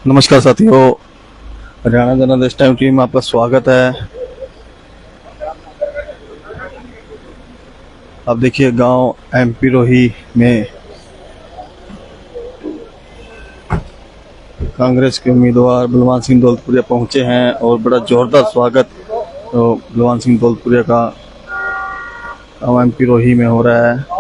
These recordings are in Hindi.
नमस्कार साथियों, हरियाणा जर्नलिस्ट टाइम टीम में आपका स्वागत है। अब देखिए गांव एमपी रोही में कांग्रेस के उम्मीदवार बलवान सिंह दौलतपुरिया पहुंचे हैं और बड़ा जोरदार स्वागत तो बलवान सिंह दौलतपुरिया का गांव एमपी रोही में हो रहा है।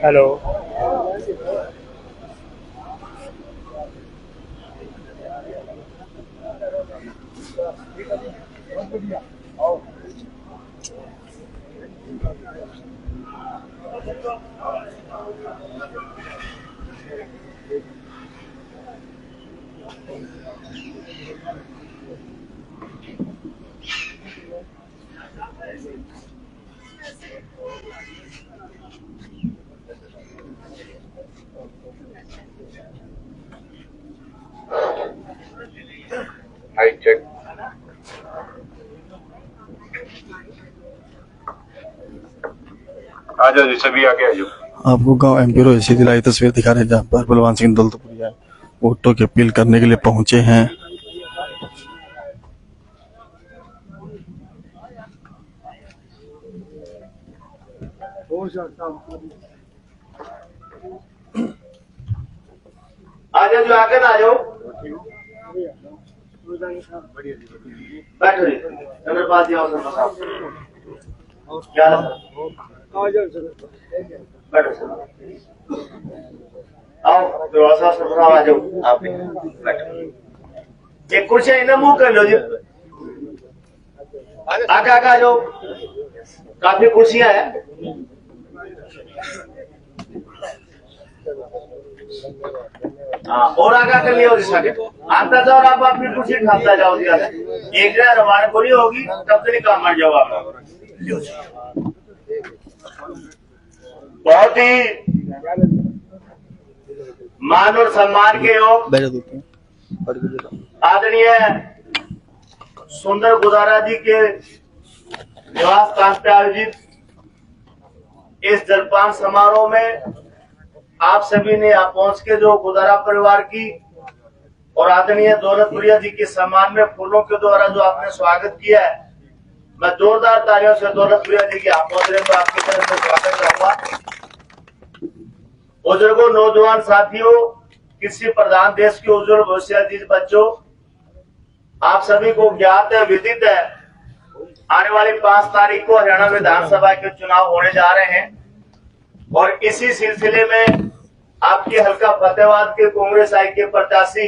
Hello, high check. आ जाओ जी, सभी आगे आ जाओ। आपको गांव एमपी रोही से दिलाई तस्वीर दिखा रहे हैं जहां पर बलवान सिंह दौलतपुरिया वोटों की अपील करने के लिए पहुंचे हैं। आ जाओ जो आगे ना आ जाओ, बैठो जी। चंद्रपाल जी आओ, शर्मा साहब क्या हाल है सर? बैठो सर, आओ दरवाजा साहब, शर्मा साहब आ जाओ, आप भी बैठो। एक कुर्सी इन्हें मुंह कर लो जी, आगे आगे आ जाओ, काफी कुर्सियां हैं। हाँ, और आगे कर लिया जिसका आता जाओ, आप अपनी कुर्सी खाता जाओ। एक जगह रवाना पूरी होगी तब तक काम मर जाओ आप। बहुत ही मान और सम्मान के योग आदरणीय सुंदर गुदारा जी के निवास स्थान पर आयोजित इस जलपान समारोह में आप सभी ने यहाँ पहुंच के जो गुदारा परिवार की और आदरणीय दौलतपुरिया जी के सम्मान में फूलों के द्वारा जो आपने स्वागत किया है, मैं जोरदार तालियों से दौलतपुरिया जी के यहाँ पहुंचने पर आपकी तरफ से स्वागत करूंगा। बुजुर्गों, नौजवान साथियों, कृषि प्रधान देश के उज्जवल भविष्य बच्चों, आप सभी को ज्ञात है, विदित है, आने वाली 5 तारीख को हरियाणा विधानसभा के चुनाव होने जा रहे हैं और इसी सिलसिले में आपके हल्का फतेहाबाद के कांग्रेस आई के प्रत्याशी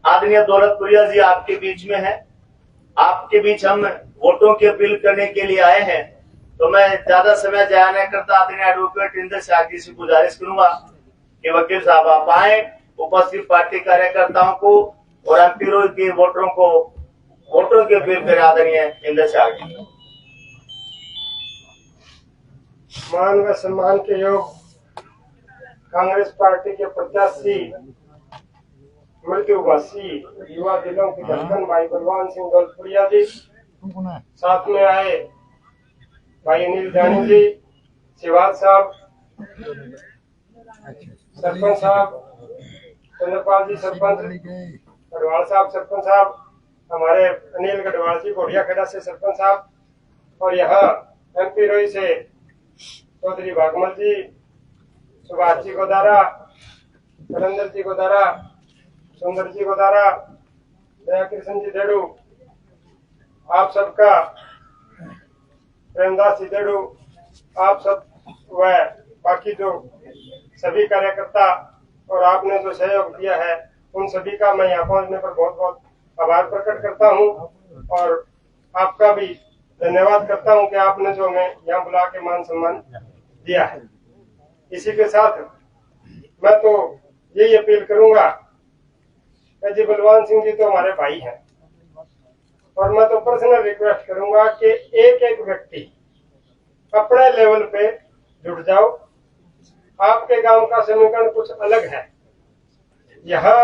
आदरणीय दौलतपुरिया जी आपके बीच में है। आपके बीच हम वोटों की अपील करने के लिए आए हैं, तो मैं ज्यादा समय जाया नहीं करता, आदरणीय एडवोकेट इंद्र शाह जी से गुजारिश करूंगा कि वकील साहब आप आए, उपस्थित पार्टी कार्यकर्ताओं को और एमपी रोही के वोटरों को वोटों की अपील करें। आदरणीय इंद्र शाह जी। मान व सम्मान के योग कांग्रेस पार्टी के प्रत्याशी मृत्युवासी युवा दिलों की धड़कन भाई बलवान सिंह दौलतपुरिया जी, साथ में आए भाई अनिल जानी जी, शिवाज साहब, सरपंच साहब, चंद्रपाल जी सरपंच, गढ़वाल साहब सरपंच साहब, हमारे अनिल गढ़वाल जी घोड़िया खेड़ा से सरपंच साहब, और यहाँ एमपी रोही से चौधरी भागमल जी, सुभाष जी गोदारा, कलंदर जी गोदारा, सुंदर जी गोदारा, दया कृष्ण जी देड़ू, आप सबका प्रेमदास जी देड़ू, आप सब व बाकी जो सभी कार्यकर्ता और आपने जो सहयोग दिया है उन सभी का मैं यहाँ पहुंचने पर बहुत बहुत आभार प्रकट करता हूँ और आपका भी धन्यवाद करता हूँ कि आपने जो हमें यहाँ बुला के मान सम्मान दिया है। इसी के साथ मैं तो यही अपील करूंगा कि जी बलवान सिंह जी तो हमारे भाई हैं और मैं तो पर्सनल रिक्वेस्ट करूंगा कि एक एक व्यक्ति अपने लेवल पे जुट जाओ। आपके गांव का समीकरण कुछ अलग है, यहाँ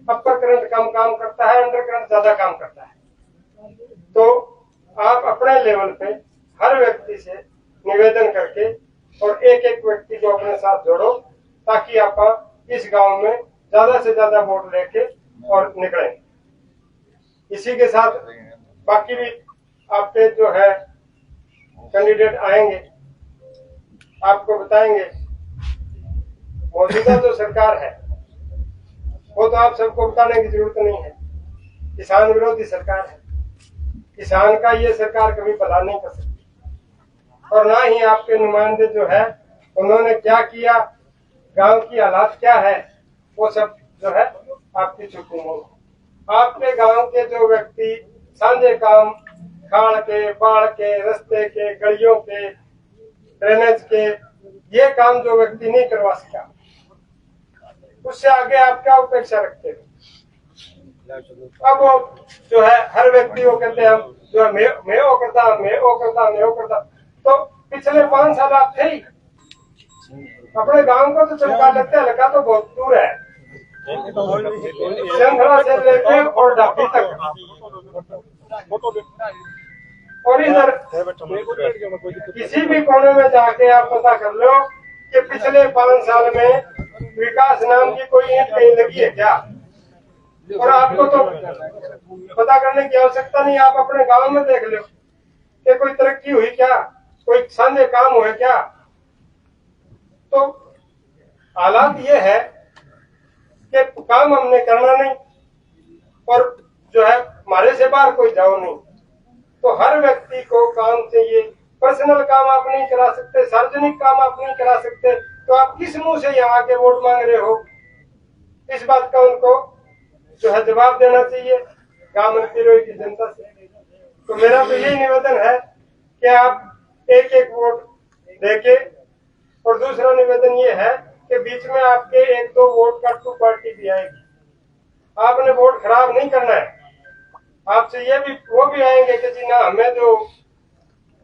अपर करंट कम काम करता है, अंडर करंट ज्यादा काम करता है, तो आप अपने लेवल पे हर व्यक्ति से निवेदन करके और एक एक व्यक्ति को अपने साथ जोड़ो, ताकि आप इस गांव में ज्यादा से ज्यादा वोट लेके और निकलें। इसी के साथ बाकी भी आपके जो है कैंडिडेट आएंगे, आपको बताएंगे। मौजूदा जो सरकार है वो तो आप सबको बताने की जरूरत नहीं है, किसान विरोधी सरकार है। किसान का ये सरकार कभी भला नहीं कर सकती, और ना ही आपके नुमाइंदे जो है उन्होंने क्या किया, गांव की हालात क्या है, वो सब जो है आपकी छुट्टी नहीं है। आपके गांव के जो व्यक्ति साझे काम, खाड़ के, बाढ़ के, रास्ते के, गलियों के, ड्रेनेज के, ये काम जो व्यक्ति नहीं करवा सका, उससे आगे आप क्या अपेक्षा रखते हो? अब वो जो है हर व्यक्ति को कहते हैं हम जो है मैं वो करता। तो पिछले 5 साल आप थे ही, अपने गांव को तो चमका लेते हैं, लगा तो बहुत दूर है, शंखला से लेके और डाकी तक, और इधर किसी भी कोने में जाके आप पता कर लो कि पिछले 5 साल में विकास नाम की कोई ईंट कहीं लगी है क्या? और आपको तो पता करने की आवश्यकता नहीं, आप अपने गांव में देख लो कि कोई तरक्की हुई क्या, कोई साझे काम हुए क्या। तो हालात ये है कि काम हमने करना नहीं, और जो है हमारे से बाहर कोई जाओ नहीं। तो हर व्यक्ति को काम चाहिए, पर्सनल काम आप नहीं करा सकते, सार्वजनिक काम आप नहीं करा सकते, तो आप किस मुंह से यहाँ के वोट मांग रहे हो? इस बात का उनको जो है जवाब देना चाहिए गांव मंत्री की जनता से। तो मेरा तो यही निवेदन है कि आप एक एक वोट देके, और दूसरा निवेदन ये है कि बीच में आपके 1-2 वोट का टू पार्टी भी आएगी, आपने वोट खराब नहीं करना है। आपसे ये भी वो भी आएंगे कि जी ना हमें जो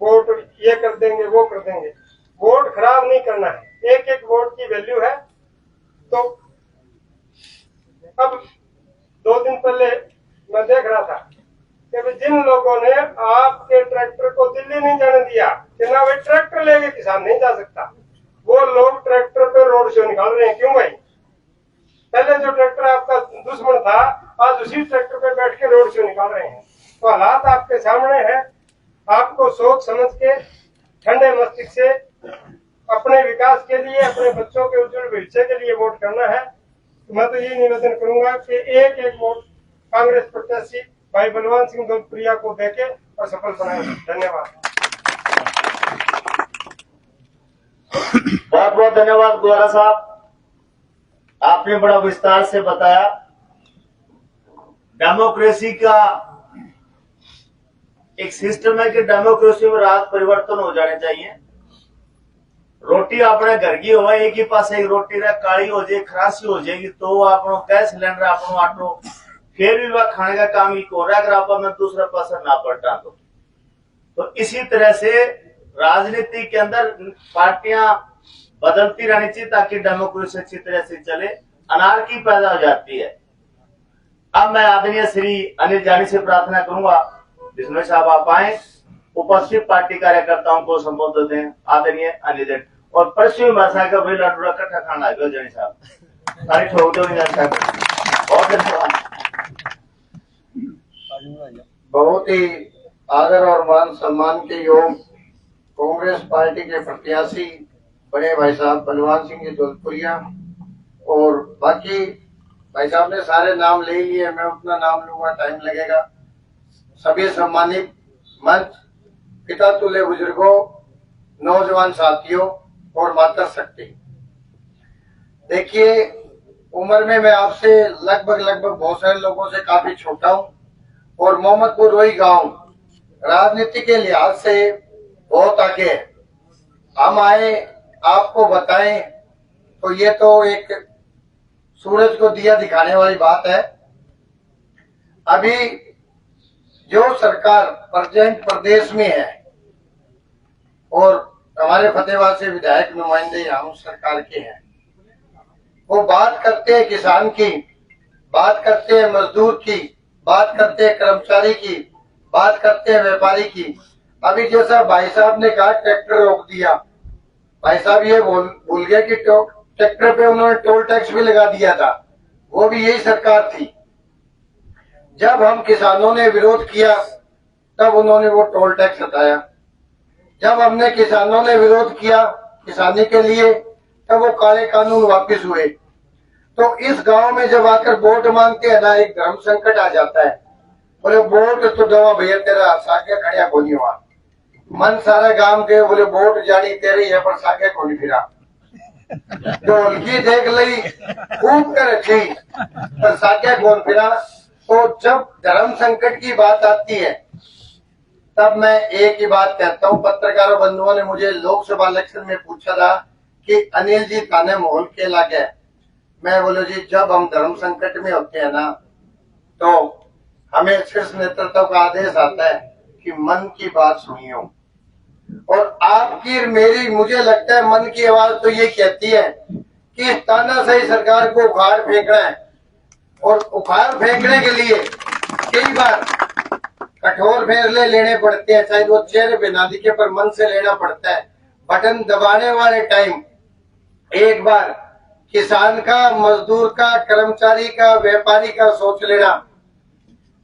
वोट ये कर देंगे वो कर देंगे, वोट खराब नहीं करना है, एक एक वोट की वैल्यू है। तो अब 2 दिन पहले मैं देख रहा था कि जिन लोगों ने आपके ट्रैक्टर को दिल्ली नहीं जाने दिया कि ना वे ट्रैक्टर लेके किसान नहीं जा सकता, वो लोग ट्रैक्टर पे रोड शो निकाल रहे हैं। क्यों भाई? पहले जो ट्रैक्टर आपका दुश्मन था, आज उसी ट्रैक्टर पे बैठ के रोड शो निकाल रहे हैं। तो हालात आपके सामने है, आपको सोच समझ के ठंडे मस्तिष्क से अपने विकास के लिए, अपने बच्चों के उज्जवल भविष्य के लिए वोट करना है। तो मैं तो यही निवेदन करूंगा कि एक एक वोट कांग्रेस प्रत्याशी भाई बलवान सिंह दौलतपुरिया को देके और सफल बनाए। धन्यवाद। बहुत बहुत धन्यवाद गोरा साहब, आपने बड़ा विस्तार से बताया। डेमोक्रेसी का एक सिस्टम है कि डेमोक्रेसी में रात परिवर्तन हो जाने चाहिए। रोटी अपने घर की हो, एक ही पास एक रोटी रह काली हो जाए, खरासी हो जाएगी, तो अपनो गैस सिलेंडर अपनो आटो फिर भी वह खाने का काम ही को रहा, अगर आप में दूसरा पासा ना पलटा तो इसी तरह से राजनीति के अंदर पार्टियां बदलती रहनी चाहिए ताकि डेमोक्रेसी अच्छी तरह से चले, अनार्की पैदा हो जाती है। अब मैं आदरणीय श्री अनिल जानी से प्रार्थना करूंगा बिस्मिल साहब आप आए, उपस्थित पार्टी कार्यकर्ताओं को संबोधित दें। आदरणीय अनिल जानी और पश्चिमी भाषा का भी लड़ूरा कट्ठा खाना है जानी साहब, सारी ठोक दो साहब। बहुत धन्यवाद। बहुत ही आदर और मान सम्मान के योग कांग्रेस पार्टी के प्रत्याशी बड़े भाई साहब बलवान सिंह जी दौलतपुरिया, और बाकी भाई साहब ने सारे नाम ले लिए, मैं उतना नाम लूंगा टाइम लगेगा। सभी सम्मानित मंच, पिता तुल्य बुजुर्गों, नौजवान साथियों और मातृशक्ति, देखिए उम्र में मैं आपसे लगभग बहुत सारे लोगों से काफी छोटा हूँ, और मोहम्मदपुर रोही गांव राजनीति के लिहाज से बहुत आगे है। हम आए आपको बताएं तो ये तो एक सूरज को दिया दिखाने वाली बात है। अभी जो सरकार प्रेजेंट प्रदेश में है, और हमारे फतेहाबाद से विधायक नुमाइंदे यहाँ उस सरकार के हैं, वो बात करते हैं किसान की, बात करते हैं मजदूर की, बात करते हैं कर्मचारी की, बात करते हैं व्यापारी की। अभी जैसा भाई साहब ने कहा ट्रैक्टर रोक दिया, भाई साहब ये भूल गए कि ट्रैक्टर पे उन्होंने टोल टैक्स भी लगा दिया था, वो भी यही सरकार थी। जब हम किसानों ने विरोध किया तब उन्होंने वो टोल टैक्स हटाया। जब हमने किसानों ने विरोध किया किसानी के लिए तब वो काले कानून वापस हुए। तो इस गांव में जब आकर वोट मांगते हैं ना, एक धर्म संकट आ जाता है। बोले वोट तो दवा भैया तेरा सागे खड़िया को नहीं हुआ, मन सारा गांव के बोले वोट जानी तेरी है पर सागे को नहीं फिरा, ढोलकी देख ली खूब कर अच्छी पर सागे कौन फिरा। तो जब धर्म संकट की बात आती है तब मैं एक ही बात कहता हूँ। पत्रकारों बंधुओं ने मुझे लोकसभा इलेक्शन में पूछा था कि अनिल जी थाने माहौल के लागे, मैं बोलो जी जब हम धर्म संकट में होते हैं ना तो हमें शीर्ष नेतृत्व का आदेश आता है कि मन की बात सुनियो। और आपकी और मेरी मुझे लगता है मन की आवाज तो ये कहती है कि तानाशाही सरकार को उखाड़ फेंकना है। और उखाड़ फेंकने के लिए कई बार कठोर फैसले लेने पड़ते हैं, चाहे वो चेहरे पे ना दिखे पर मन से लेना पड़ता है। बटन दबाने वाले टाइम एक बार किसान का, मजदूर का, कर्मचारी का, व्यापारी का सोच लेना।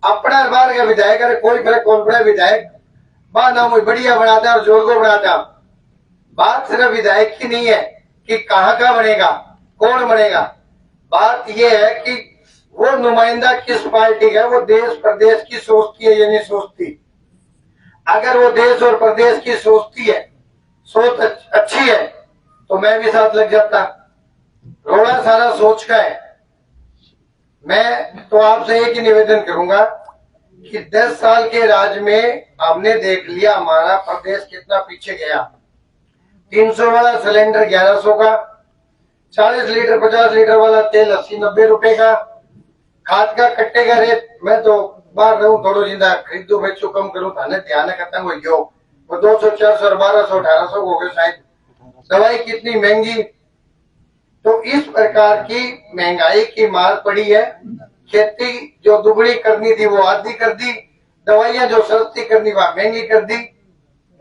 अपना बार का विधायक अरे कोई फर्क कौन पड़ा, विधायक बाना मुझे बढ़िया बनाता और जोर को बनाता। बात सिर्फ विधायक की नहीं है कि कहाँ का बनेगा, कौन बनेगा। बात यह है कि वो नुमाइंदा किस पार्टी का है, वो देश प्रदेश की सोचती है या नहीं सोचती। अगर वो देश और प्रदेश की सोचती है, सोच अच्छी है तो मैं भी साथ लग जाता। रोड़ा सारा सोच का है। मैं तो आपसे एक ही निवेदन करूंगा कि 10 साल के राज में हमने देख लिया हमारा प्रदेश कितना पीछे गया। 300 वाला सिलेंडर 1100 का, 40 लीटर 50 लीटर वाला तेल 80-90 रुपए का, खाद का कट्टे का रेट, मैं तो बाहर रहूं थोड़ा जिंदा खरीदू बेचू कम करूं थाने ध्यान खत्म हो गयो, वो 200 400 1200 1800 हो गए शायद। दवाई कितनी महंगी। तो इस प्रकार की महंगाई की मार पड़ी है। खेती जो दुगनी करनी थी वो आधी कर दी, दवाइयां जो सस्ती करनी वह महंगी कर दी।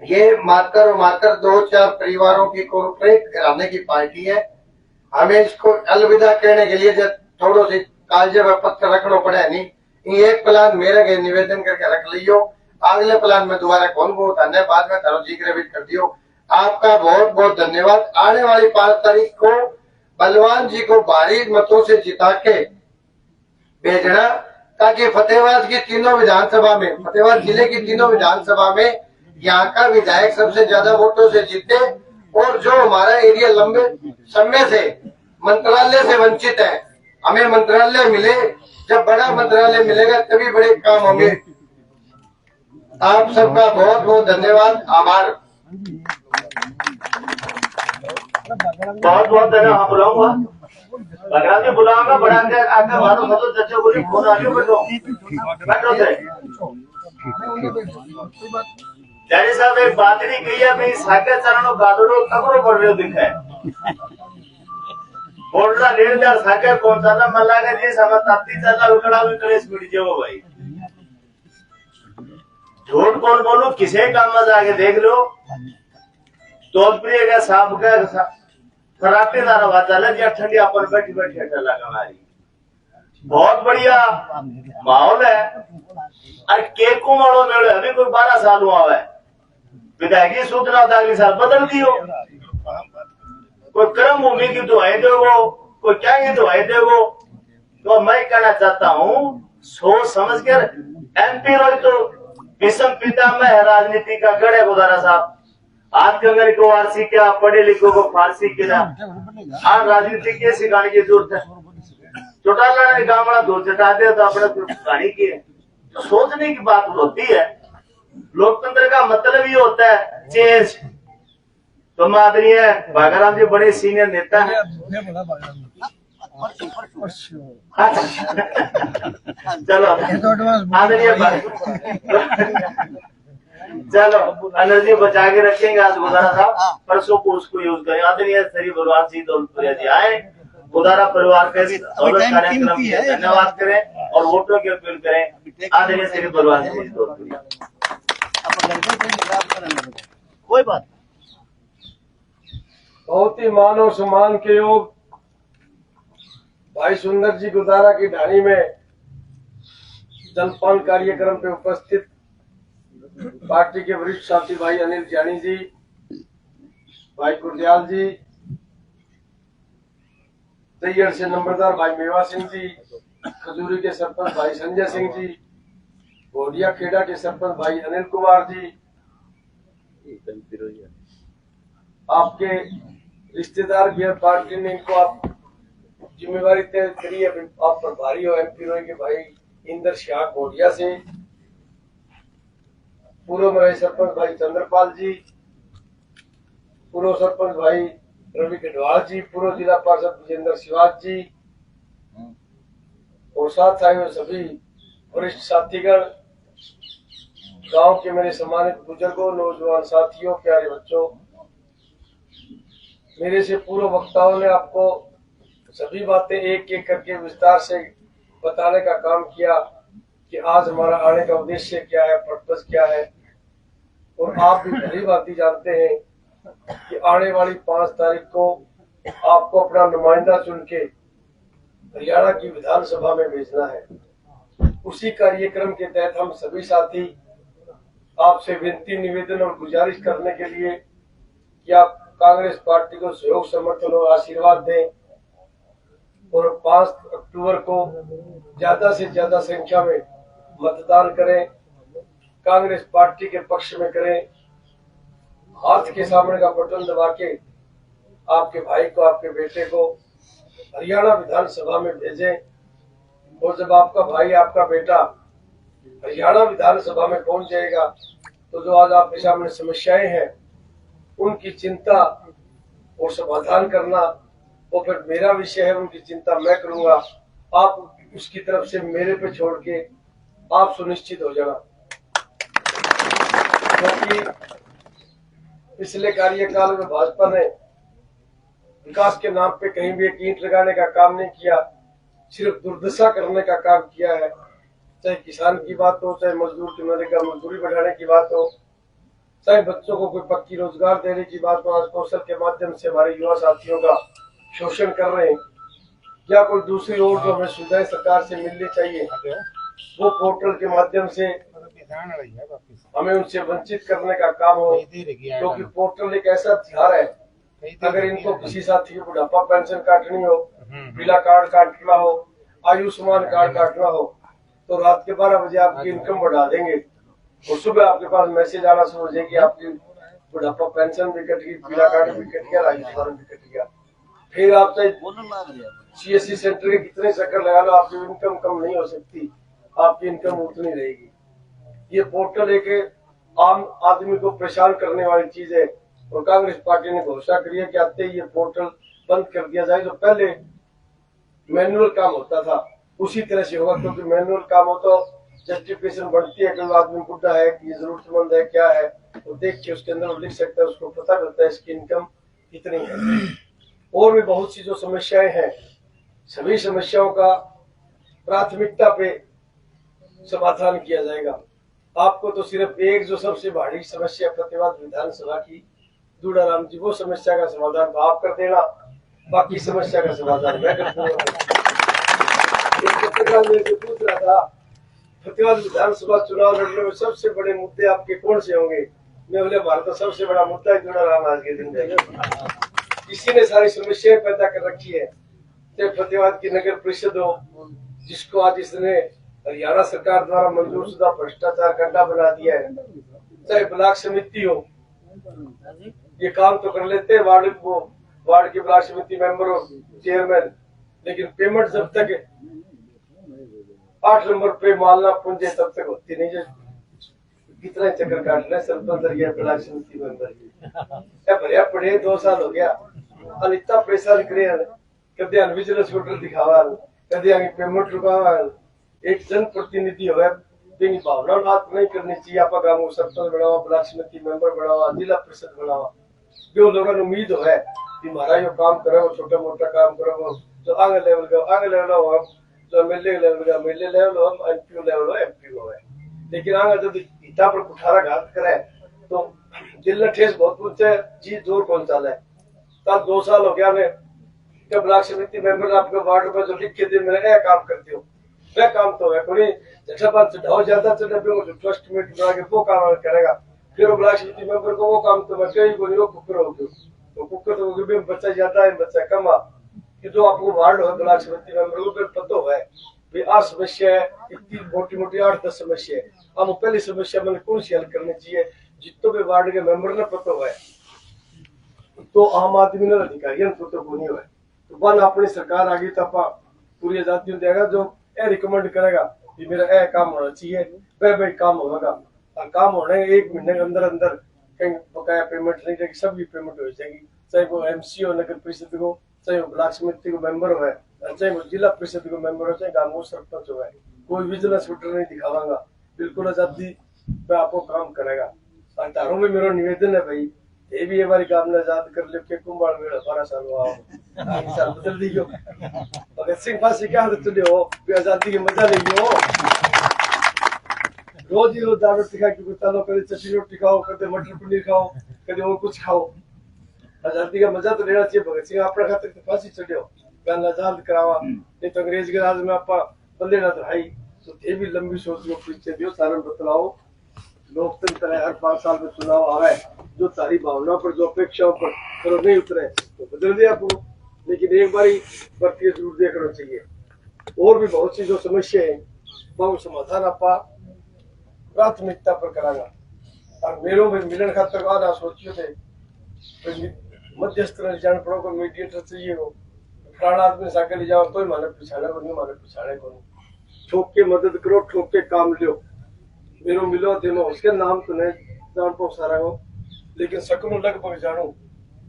ये मात्र 2-4 परिवारों की कॉर्पोरेट घराने की पार्टी है। हमें इसको अलविदा कहने के लिए थोड़ो सी कालजे पर पत्थर रखना पड़े नहीं। एक प्लान मेरे के निवेदन करके रख लियो, अगले प्लान में दोबारा कौन बहुत आने बाद में तारो जिक्र भी कर दियो। आपका बहुत बहुत धन्यवाद। आने वाली 5 तारीख को बलवान जी को भारी मतों से जिता के भेजना ताकि फतेहाबाद की तीनों विधानसभा में, फतेहाबाद जिले की तीनों विधानसभा में यहाँ का विधायक सबसे ज्यादा वोटों से जीते। और जो हमारा एरिया लंबे समय से मंत्रालय से वंचित है, हमें मंत्रालय मिले। जब बड़ा मंत्रालय मिलेगा तभी बड़े काम होंगे। आप सबका बहुत बहुत धन्यवाद, आभार। बहुत बहुत धन्यवाद। बुलाऊंगा बगड़ा के बुलाऊंगा, बड़ा के आकर मारो सब चर्चा बोली फोन आगे बैठो बैठो थे। जैसे साहब एक बात नहीं कही है भाई, साके चरणों गादड़ो तगड़ो पड़ रहे हो दिखा है बोल रहा 1.5 साके कौन सा ना मल्ला के जी समझ ताती चला उकड़ा भी कलेश मिट जाओ भाई। झूठ कौन बोलूं, किसे काम में जाके देख लो। तोलप्रिय का साहब का फराटे दारा बात चला जी, ठंडी अपन बैठी बैठी अटल लगा हमारी। बहुत बढ़िया माहौल है। अरे केको मारो मेड़ो अभी कोई 12 साल हुआ है, विधायकी सूचना अगले साल बदल दियो। कोई कर्म भूमि की दुआएं दोगो, कोई क्या की दुआएं दोगो। तो मैं कहना चाहता हूँ सोच समझ कर। MP रोज तो विषम पिता में है राजनीति का गढ़ है गुजारा साहब। आज कंगर को वारसी क्या, पढ़े लिखो को फारसी क्या, आज राजनीति के सिखाने की जरूरत है। चौटाला ने गामड़ा दो चटा दे तो अपने कहानी की है। तो सोचने की बात होती है। लोकतंत्र का मतलब ही होता है चेंज। तो आदरणीय भागाराम जी बड़े सीनियर नेता है। चलो आदरणीय चलो एनर्जी बचा के रखेंगे। आज गुजारा साहब परसों को उसको यूज करें। आदरणीय श्री भगवान सिंह दौलतपुरिया जी आए, गुजारा परिवार के कार्यक्रम में धन्यवाद करें और वोटों की अपील करें। आदरणीय श्री भगवान सिंह दौलतपुरिया। कोई बात बहुत ही मान और सम्मान के योग भाई सुंदर जी गुरुद्वारा की ढाणी में जलपान कार्यक्रम पे उपस्थित पार्टी के वरिष्ठ साथी भाई अनिल जानी जी, भाई गुरदयाल जी, तैयर से नंबरदार भाई मेवा सिंह जी, खजूरी के सरपंच भाई संजय सिंह जी, घोड़िया खेड़ा के सरपंच भाई अनिल कुमार जी, आपके रिश्तेदार भी पार्टी ने इनको आप जिम्मेवारी तय करी है, आप प्रभारी हो एमपी रोई के भाई इंदर शाह घोड़िया से, पूर्व में सरपंच भाई चंद्रपाल जी, पूर्व सरपंच भाई रवि गढ़वाल जी, पूर्व जिला पार्षद विजेंद्र शिवाज जी और साथ आए हुए सभी वरिष्ठ साथीगण, गांव के मेरे सम्मानित बुजुर्गों, नौजवान साथियों, प्यारे बच्चों, मेरे से पूर्व वक्ताओं ने आपको सभी बातें एक एक करके विस्तार से बताने का काम किया कि आज हमारा आने का उद्देश्य क्या है, पर्पस क्या है। और आप भी भली भांति जानते हैं कि आने वाली 5 तारीख को आपको अपना नुमाइंदा चुन के हरियाणा की विधानसभा में भेजना है। उसी कार्यक्रम के तहत हम सभी साथी आपसे विनती, निवेदन और गुजारिश करने के लिए कि आप कांग्रेस पार्टी को सहयोग, समर्थन और आशीर्वाद दें और 5 अक्टूबर को ज्यादा से ज्यादा संख्या में मतदान करें, कांग्रेस पार्टी के पक्ष में करें, हाथ के सामने का बटन दबा के आपके भाई को, आपके बेटे को हरियाणा विधानसभा में भेजें। और जब आपका भाई, आपका बेटा हरियाणा विधानसभा में पहुंच जाएगा तो जो आज आपके सामने समस्याएं हैं उनकी चिंता और समाधान करना वो फिर मेरा विषय है, उनकी चिंता मैं करूंगा। आप उसकी तरफ से मेरे पे छोड़ के आप सुनिश्चित हो जाना, क्योंकि पिछले कार्यकाल में भाजपा ने विकास के नाम पे कहीं भी एक ईंट लगाने का काम नहीं किया, सिर्फ दुर्दशा करने का काम किया है। चाहे किसान की बात हो, चाहे मजदूर की मजदूरी बढ़ाने की बात हो, चाहे बच्चों को कोई पक्की रोजगार देने की बात हो, आज कौशल के माध्यम से हमारे युवा साथियों का शोषण कर रहे हैं, या कोई दूसरी ओर जो हमें सुविधाएं सरकार से मिलनी चाहिए वो पोर्टल के माध्यम से हमें उनसे वंचित करने का काम हो। क्योंकि पोर्टल एक ऐसा हथियार है, अगर इनको किसी साथी की बुढ़ापा पेंशन काटनी हो, पीला कार्ड काटना हो, आयुष्मान कार्ड काटना हो, तो रात के 12 बजे आपकी इनकम बढ़ा देंगे और सुबह आपके पास मैसेज आना शुरू हो जाएगी, आपकी बुढ़ापा पेंशन भी कट गई, पीला कार्ड भी कट गया, आयुष्मान भी कट गया। फिर आप चाहे CSC सेंटर के कितने चक्कर लगा लो, आपकी इनकम कम नहीं हो सकती, आपकी इनकम उतनी रहेगी। ये पोर्टल एक आम आदमी को परेशान करने वाली चीज है और कांग्रेस पार्टी ने घोषणा करी है कि आते ही ये पोर्टल बंद कर दिया जाए। जो पहले मैनुअल काम होता था उसी तरह से होगा, क्योंकि मैनुअल काम हो तो जस्टिफिकेशन बढ़ती है, कोई आदमी बुढ़ा है कि जरूरतमंद है क्या है, तो देख के उसके अंदर लिख सकता है, उसको पता करता है इसकी इनकम कितनी है। और भी बहुत सी जो समस्याएं हैं, सभी समस्याओं का प्राथमिकता पे समाधान किया जाएगा। आपको तो सिर्फ एक जो सबसे बड़ी समस्या प्रतिवाद विधानसभा की, दूड़ाराम जी, वो समस्या का समाधान तो आप कर देना, बाकी समस्या का समाधान मैं कर दूंगा। पूछ रहा था प्रतिवाद विधानसभा चुनाव लड़ने में सबसे बड़े मुद्दे आपके कौन से होंगे, मैं बोले हमारा तो सबसे बड़ा मुद्दा है दूड़ाराम आज के दिन जाएगा। इसी ने सारी समस्याएं पैदा कर रखी है। चाहे प्रतिवाद की नगर परिषद हो, जिसको आज इसने हरियाणा सरकार द्वारा मंजूर शुदा भ्रष्टाचार का अड्डा बना दिया है, चाहे ब्लॉक समिति हो, ये काम तो कर लेते हैं वार्ड की ब्लॉक समिति मेंबर और चेयरमैन, लेकिन पेमेंट जब तक 8 नंबर पे मालना पूंजे तब तक होती नहीं। जो कितना चक्कर काट रहे सरपंच ब्लॉक समिति मेंबर भरिया पड़े 2 साल हो गया, और इतना परेशान करे, कदे विजिलेंस ऑर्डर दिखावा, कदे आगे पेमेंट रुकावा। एक जन प्रतिनिधि हो भावना बात नहीं करनी चाहिए। आप गाँव को सरपंच बनावा, ब्लॉक समिति मेंबर बनावा, जिला परिषद बनावा, जो लोगों ने उम्मीद है कि हमारा यो काम करे, वो छोटा मोटा काम करे, वो जो आगे लेवल हो, जो MLA लेवल का MLA लेवल हो, MP लेवल हो MP हो है। लेकिन आगे जब ईटा पर कुठारा घात करे तो दिल ने ठेस बहुत पूछे जी जोर कौन चाले। तब 2 साल हो गया मैं जब ब्लॉक समिति मेंबर आपके वार्ड में जो लिख के दे मेरा ये काम करती हूँ मैं काम तो है कोई जैसा बात चढ़ाओ ज्यादा चढ़े पे मुझे ट्रस्ट मीट बना के वो काम करेगा फिर वो ब्लॉक समिति मेंबर को वो काम तो मैं कहीं को नहीं वो कुकर हो गयो तो कुकर तो भी बच्चा ज्यादा है बच्चा कम है कि जो आपको वार्ड है ब्लॉक समिति मेंबर को फिर पता है भी आ समस्या है इतनी मोटी मोटी 8-10 समस्या है हम पहली समस्या मैंने कौन सी हल करनी चाहिए जितने भी वार्ड के मेंबर ने पता है तो आम आदमी ने अधिकारियों को तो नहीं हुआ तो वन अपनी सरकार आ गई तो आप पूरी आजादी देगा जो ए रिकमेंड करेगा कि मेरा ए काम होना चाहिए वह भाई काम होगा और काम होने 1 महीने के अंदर अंदर कहीं बकाया पेमेंट नहीं रहेगी सबकी पेमेंट हो जाएगी चाहे वो एमसीओ नगर परिषद को चाहे वो ब्लॉक समिति को मेंबर हो चाहे वो जिला परिषद को मेंबर हो चाहे गांव सरपंच हो कोई विजिलेंस शूटर नहीं दिखावागा बिल्कुल आजादी पे आपको काम करेगा और तारों में मेरा निवेदन है भाई ये भी हमारी काम ने आजाद कर ले के कुंभार मेरा 12 साल हुआ साल बदल दी भगत सिंह फांसी क्या चले हो आजादी की मजा ले हो रोज ही रोज दारू खा के चलो कभी चटनी रोटी खाओ कभी मटर पनीर खाओ कभी और कुछ खाओ आजादी का मजा तो लेना चाहिए भगत सिंह अपने खातिर तो फांसी चढ़ो गन आजाद करावा नहीं तो अंग्रेज के राज में आप बंदे ना रहाई तो ये भी लंबी सोच को पीछे दियो सारा बतलाओ लोकतंत्र है हर 5 साल में चुनाव आवे जो सारी भावना पर जो अपेक्षाओं पर करो नहीं उतरे तो बदल दिया आपको लेकिन एक बारी प्रक्रिया जरूर देखना चाहिए और भी बहुत सी जो समस्या है वो समाधान आप प्राथमिकता पर कराना और मेरों में मिलन खातर वाला सोचियो थे मध्यस्थ जान पड़ो को मीडिएटर चाहिए हो प्राण आदमी साके ले जाओ तो माने पिछाड़े को नहीं माने पिछाड़े को नहीं ठोक के मदद करो ठोक के काम लियो मेरो मिलो देमो उसके नाम तो नहीं जान पो सारा हो लेकिन सकूं लगभग जानू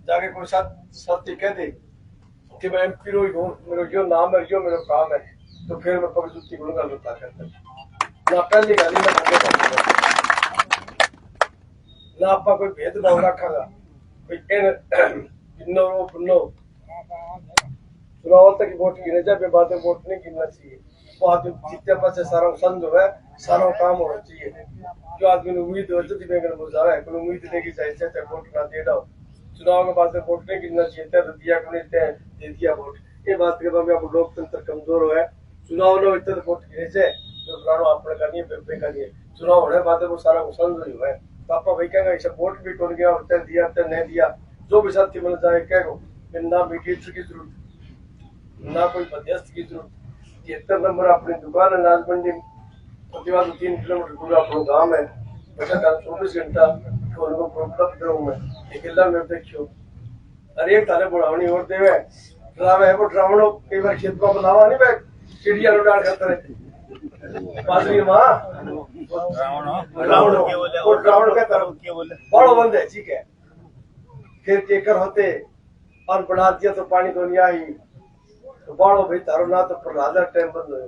जाके कोई साथी कह दे कि मैं एमपी रोई हूँ मेरा जो नाम है जो मेरा काम है तो फिर मैं पग जुत्ती बोलूंगा लुटा करता ना पहली गाली में आगे ना आपका कोई भेदभाव रखागा कोई गिनो रो पुनो चुनाव तक वोट गिने जाए बाद में वोट नहीं गिनना चाहिए वो आदमी जीतने पास सारा संद हो सारा काम होना चाहिए जो आदमी ने उम्मीद हो जल्दी में बुझावे कोई उम्मीद नहीं चाहिए चाहे वोट ना दे दो चुनाव के बाद वोट नहीं गिनना चाहिए तो दिया को नहीं दे दिया वोट ये बात के बाद आप लोकतंत्र कमजोर हो चुनाव लो इतना वोट गिने से तो पुराना अपने करनी है करनी है चुनाव होने बाद वो सारा संद हो है तो आप भाई कहेंगे ऐसा वोट भी टोन गया और दिया नहीं दिया जो भी साथी मिल जाए कहो ना मीडिएटर की जरूरत ना कोई मध्यस्थ की जरूरत 73 नंबर अपनी दुकान है नाज मंडी प्रतिवाद 3 किलोमीटर दूर अपना गांव है 24 घंटा उनको उपलब्ध रहूं मैं एक किला में देखियो अरे एक तारे बुढ़ावनी और देवे ड्रामे है वो ड्रावणो कई बार खेत में बुलावा नहीं मैं चिड़िया लो डाल करते रहे बाजरी मां ड्रावणो वो ड्रावणो के तरफ के बोले बड़ो बंद है ठीक है फिर केकर होते और बढ़ा दिया तो पानी तो नहीं आई तो बाड़ो भाई तारो ना तो प्रहलाद टाइम बंद हो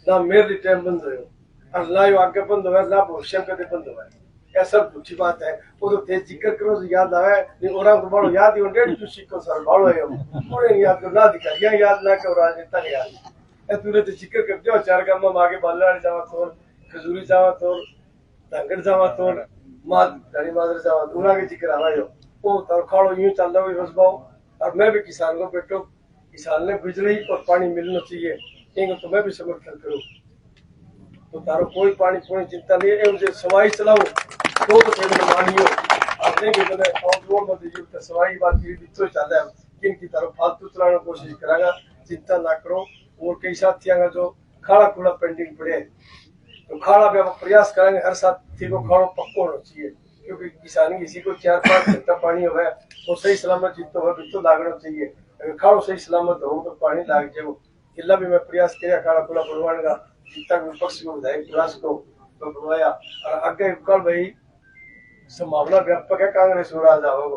ना मेरे टाइम बंद हो और ना ही आगे बंद हुआ ना भविष्य कदे बंद हुआ यह सब झूठी बात है वो तो तेज जिक्र करो तो याद आवे नहीं और तो बाड़ो याद ही 1.5 सीखो सर बाड़ो है पूरे याद करो ना अधिकारियां याद ना करो राजनेता याद ए तूने तो जिक्र कर दियो 4 गांव में आगे बालवाड़ी जावा तो खजूरी जावा तो धांगड़ जावा तो मां गाड़ी मादर जावा तो उना के जिक्र आवायो ओ तारो खाड़ो यूं चल रहा है बस बाओ और मैं भी किसान को बेटो किसान ने बिजली और पानी मिलना चाहिए इनको तो मैं भी समर्थन करूँ तो तारो कोई पानी कोई चिंता नहीं है मुझे सवाई चलाओ तो मानियो आपने भी मैंने और मत दीजिए तो सवाई बात की तो चल रहा है किनकी तारो फालतू चलाने की कोशिश करागा चिंता ना करो और कई साथियों का जो खाड़ा खुला पेंडिंग पड़े तो खाड़ा भी आप प्रयास करेंगे हर साथी को खाड़ो पक्का होना चाहिए क्योंकि किसान किसी को 4-5 घंटा पानी हो वो सही सलामत जितो है तो लागना चाहिए अगर खाड़ो सही सलामत हो तो पानी लाग जाए किला भी मैं प्रयास किया खाड़ा खुला बनवाने का जितना विपक्ष को विधायक प्रयास को तो बनवाया और आगे कल भाई संभावना व्यापक है कांग्रेस हो राजा होगा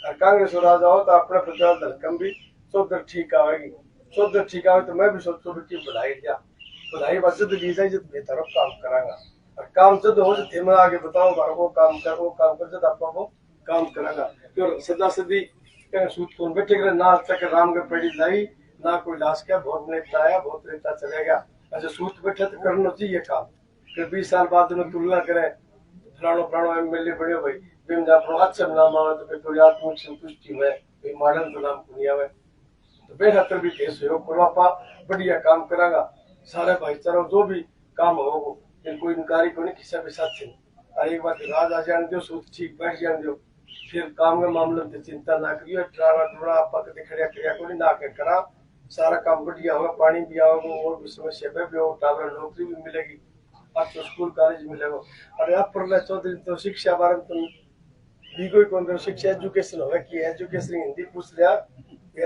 और कांग्रेस हो राजा हो तो अपने प्रचार धरकम भी सोचकर ठीक आवेगी सोचकर ठीक आवे तो मैं भी सोचो कि बधाई दिया बधाई बचत दी जाए जब बेहतर काम करांगा और काम जब हो तो मैं आगे बताओ वो काम कर जब आपको वो काम करांगा क्यों सदा सदी सूत कौन बैठे करे ना तक राम के पेड़ी लाई ना कोई लाश क्या बहुत नेता आया बहुत नेता चलेगा अच्छा सूत बैठे तो करना चाहिए काम फिर 20 साल बाद में तुलना करे फलानो एमएलए बने भाई बिम जा अच्छा नाम आवे तो थोड़ी आत्मिक संतुष्टि में भाई मॉडल तो नाम कुनिया में तो बेहतर भी केस हो पापा बढ़िया काम करागा सारे भाईचारा जो भी काम हो कोई इनकारी को नहीं किसी के साथ से और एक बार राज आ जाने दो सूत ठीक बैठ जाने दो फिर काम के मामले में चिंता ना करियो ट्रावा टुरा आपा कदे खड़िया खड़िया को नहीं ना के करा सारा काम बढ़िया होगा पानी भी आओगे और भी समस्या भी हो टावर नौकरी भी मिलेगी अच्छो स्कूल कॉलेज मिलेगा और आप पर चौधरी तो शिक्षा बारे में भी कोई कौन शिक्षा एजुकेशन होगा कि एजुकेशन हिंदी पूछ लिया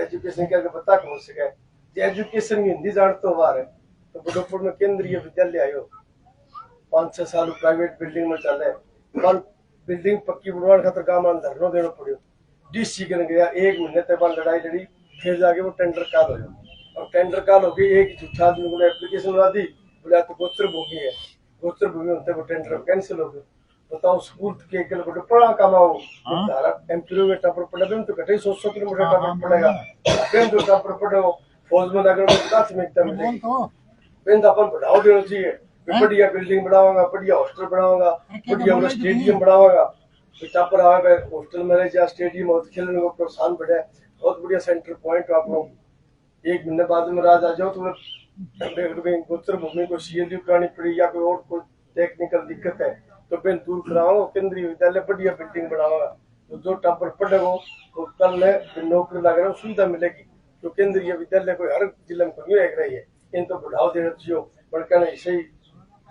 एजुकेशन क्या बता कौन सके एजुकेशन हिंदी जानते हो बार है तो बुढ़ोपुर में केंद्रीय विद्यालय आयो 5-6 साल प्राइवेट बिल्डिंग में चल रहे बिल्डिंग पक्की बनवाने खातर काम धरना देना पड़ो डीसी के गया 1 महीने तक लड़ाई लड़ी फिर जाके वो टेंडर काल हो और टेंडर काल हो गई एक झूठा आदमी को एप्लीकेशन ला दी बोला तो गोत्र भूमि है गोत्र भूमि होते वो टेंडर कैंसिल हो गया बताओ स्कूल के बड़े पढ़ा कमाओ तारा एमपीओ बेटा पर पड़ा तो घटे 100 किलोमीटर टापर पड़ेगा बेन तो टापर पड़ो फौज में अगर प्राथमिकता मिलेगी बेन अपन बढ़ावा देना चाहिए बढ़िया बिल्डिंग बनाऊंगा बढ़िया हॉस्टल बनाऊंगा बढ़िया स्टेडियम बनाऊंगा टापर आवे हॉस्टल में रह स्टेडियम और खेलने को प्रोत्साहन बढ़े बहुत बढ़िया सेंटर पॉइंट आप लोग 1 महीने बाद में राज आ जाओ तो गोत्र भूमि को सीएलयू करानी पड़ी या कोई और कोई टेक्निकल दिक्कत है तो बेन दूर कराऊंगा केंद्रीय विद्यालय बढ़िया बिल्डिंग बनाऊंगा तो जो टापर पढ़ेगा तो कल में नौकरी लग रहा सुविधा मिलेगी तो केंद्रीय विद्यालय को हर जिले में नहीं रह रही है इन तो बढ़ावा देना चाहिए बड़का नहीं सही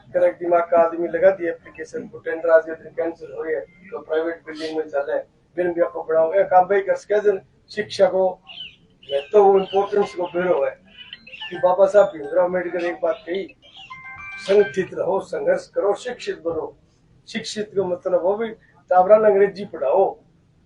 करेक्ट दिमाग का आदमी लगा दिया एप्लीकेशन को टेंडर आज कैंसिल हो रही है तो प्राइवेट बिल्डिंग में चले बिन भी आपको बढ़ाओ काम भाई कर शिक्षा को तो वो इम्पोर्टेंस को बेरो है कि बाबा साहब भीमराव अम्बेडकर एक बात कही संगठित रहो संघर्ष करो शिक्षित बनो शिक्षित का मतलब वो भी टाबरा अंग्रेजी पढ़ाओ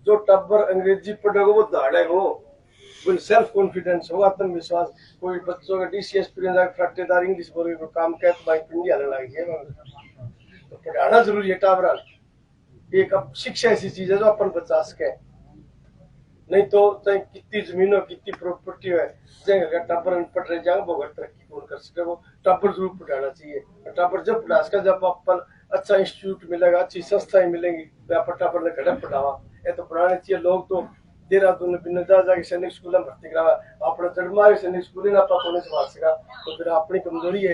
जो टब्बर अंग्रेजी पढ़ेगा वो दौड़ेगा वो सेल्फ कॉन्फिडेंस होगा आत्मविश्वास कोई बच्चों का डीसीएस फ्रट्टेदार इंग्लिश बोले को काम कहते भाई पिंडी आने लगी है तो पढ़ाना जरूरी है टाबरा एक अब शिक्षा ऐसी चीज है जो अपन बचा सके नहीं तो चाहे कितनी जमीनों कितनी प्रॉपर्टी है जगह टापर पढ़ रहे जाएंगे वो तरक्की कौन कर सके वो टापर जरूर पढ़ाना चाहिए टापर जब पढ़ा सका जब अपन अच्छा इंस्टीट्यूट मिलेगा अच्छी संस्थाएं मिलेंगी टापर ने घड़े पढ़ावा ये तो पढ़ाने चाहिए लोग तो देहरादून में बिना जाके सैनिक स्कूल में भर्ती करावा अपने जड़मा सैनिक स्कूल ना आपा कोने संभाल सका तो फिर अपनी कमजोरी है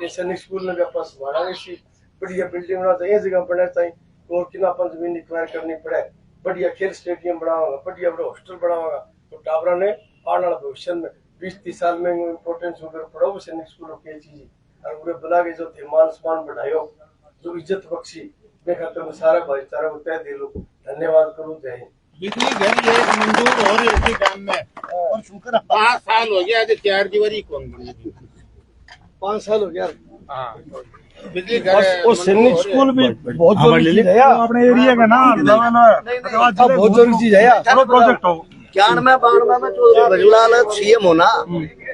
ये सैनिक स्कूल में भी अपन संभाला इसी बढ़िया बिल्डिंग बना चाहिए जगह पढ़ना चाहिए और कितना अपन जमीन एक्वायर करनी पड़े बढ़िया खेल स्टेडियम बनाऊंगा बढ़िया बड़ा हॉस्टल बनाऊंगा तो टाबरा ने आने वाला भविष्य में 20-30 साल में इम्पोर्टेंस पढ़ो सैनिक स्कूलों की चीज और पूरे बना के जो थे मान सम्मान बढ़ायो जो इज्जत बख्शी मैं खाते में सारा भाईचारा को तय दिलो धन्यवाद करूँ जय हिंद बिजली घर ये मंजूर हो रही थी गांव में और शुक्र 5 साल हो गया 4 दीवारी कौन बनी 5 साल हो गया हाँ बिजली घर और सैनिक स्कूल भी बहुत जरूरी चीज है अपने एरिया का ना बहुत जरूरी चीज है प्रोजेक्ट हो 91-92 में चौधरी भजूलाल सीएम होना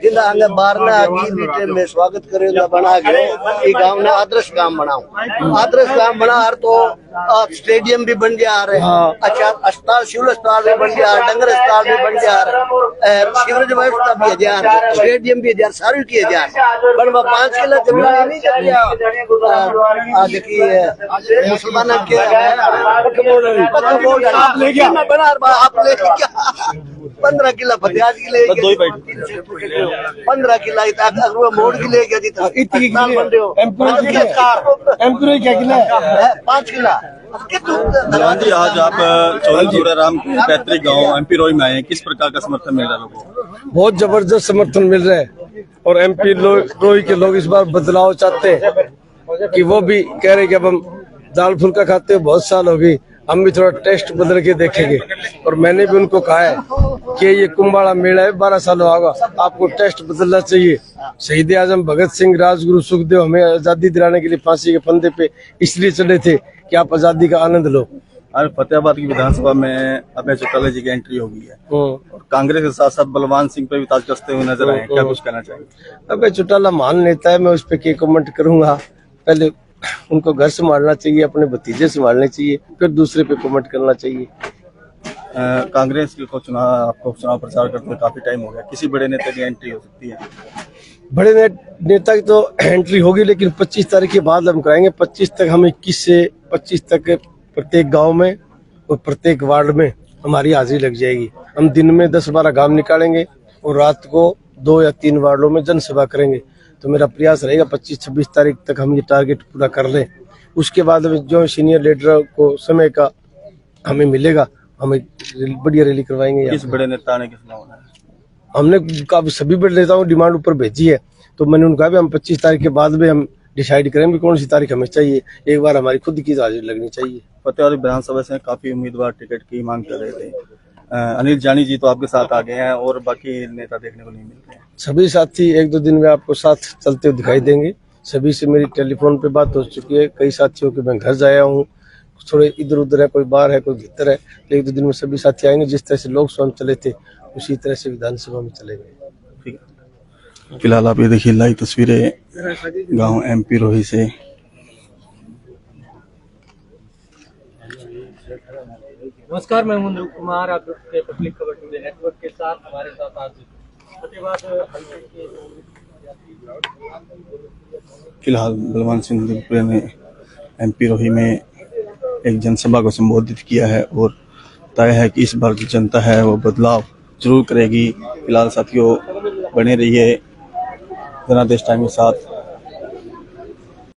जिंदा हंगे बारना की मीटिंग में स्वागत करे ना बना के ये गांव ने आदर्श गांव बनाओ आदर्श गांव बना हर तो स्टेडियम भी बन गया रहे अच्छा अस्पताल सिविल अस्पताल भी बन गया डंगर अस्पताल भी बन गया सीवरेज व्यवस्था भी हजार स्टेडियम भी हजार सारी की हजार पर 5 किलो जमीन नहीं जब आज की मुसलमान के आप ले 15 किला फतेहाज की ले 15 किला मोड़ की ले गया इतनी क्या किला 5 किला बलवान जी आज आप चौधरी राम पैतृक गांव एमपी रोही में आए हैं किस प्रकार का समर्थन मिल रहा है लोगों को बहुत जबरदस्त समर्थन मिल रहा है और एमपी रोही के लोग इस बार बदलाव चाहते हैं कि वो भी कह रहे कि अब हम दाल फुल्का खाते हैं बहुत साल हो गई हम भी थोड़ा टेस्ट बदल के देखेंगे और मैंने भी उनको कहा है कि ये कुंभाड़ा मेला है 12 साल होगा आपको टेस्ट बदलना चाहिए शहीद आजम भगत सिंह राजगुरु सुखदेव हमें आजादी दिलाने के लिए फांसी के फंदे पे इसलिए चले थे कि आप आजादी का आनंद लो। आज फतेहाबाद की विधानसभा में अभय चौटाला जी की एंट्री हो गई है और कांग्रेस के साथ साथ बलवान सिंह पे भी ताज कसते हुए नजर आए क्या कुछ कहना चाहिए? अभय चौटाला महान नेता है मैं उस पर क्या कमेंट करूंगा पहले उनको घर संभालना चाहिए अपने भतीजे संभालने चाहिए फिर दूसरे पे कमेंट करना चाहिए। कांग्रेस को चुनाव प्रचार करते हुए काफी टाइम हो गया किसी बड़े नेता की एंट्री हो सकती है? बड़े नेता की तो एंट्री होगी, लेकिन 25 तारीख के बाद हम कराएंगे। 25 तक हम 21 से 25 तक प्रत्येक गांव में और प्रत्येक वार्ड में हमारी हाजिरी लग जाएगी। हम दिन में 10-12 गांव निकालेंगे और रात को 2 या 3 वार्डों में जनसभा करेंगे। तो मेरा प्रयास रहेगा 25-26 तारीख तक हम ये टारगेट पूरा कर लें। उसके बाद जो सीनियर लीडर को समय का हमें मिलेगा, हम एक बढ़िया रैली करवाएंगे। किस बड़े नेता ने किस गाँव ने? हमने काफी सभी बड़े नेताओं डिमांड ऊपर भेजी है, तो मैंने उनका भी हम 25 तारीख के बाद में हम डिसाइड करेंगे कौन सी तारीख हमें चाहिए। एक बार हमारी खुद की हाजिरी लगनी चाहिए। फतेहपुर विधानसभा से काफी उम्मीदवार टिकट की मांग कर रहे थे। अनिल जानी जी तो आपके साथ आ गए हैं और बाकी नेता देखने को नहीं मिल रहे हैं। सभी साथी 1-2 दिन में आपको साथ चलते हुए दिखाई देंगे। सभी से मेरी टेलीफोन पे बात हो चुकी है। कई साथियों के मैं घर जाया हूँ, थोड़े इधर उधर है, कोई बाहर है, कोई भीतर है। 1-2 दिन में सभी साथी आएंगे। जिस तरह से लोकसभा में चले थे उसी तरह से विधानसभा में चलेंगे। ठीक है। फिलहाल आप ये देखिए लाइव तस्वीरें गांव एमपी रोही से। नमस्कार, मैं मुंदू कुमार, आप के पब्लिक खबर टुडे नेटवर्क के साथ। हमारे साथ आज फिलहाल बलवान सिंह दोलपुरिया ने एमपी रोही में एक जनसभा को संबोधित किया है और तय है कि इस बार जो जनता है वो बदलाव जरूर करेगी। फिलहाल साथियों बने रहिए जनादेश टाइम के साथ।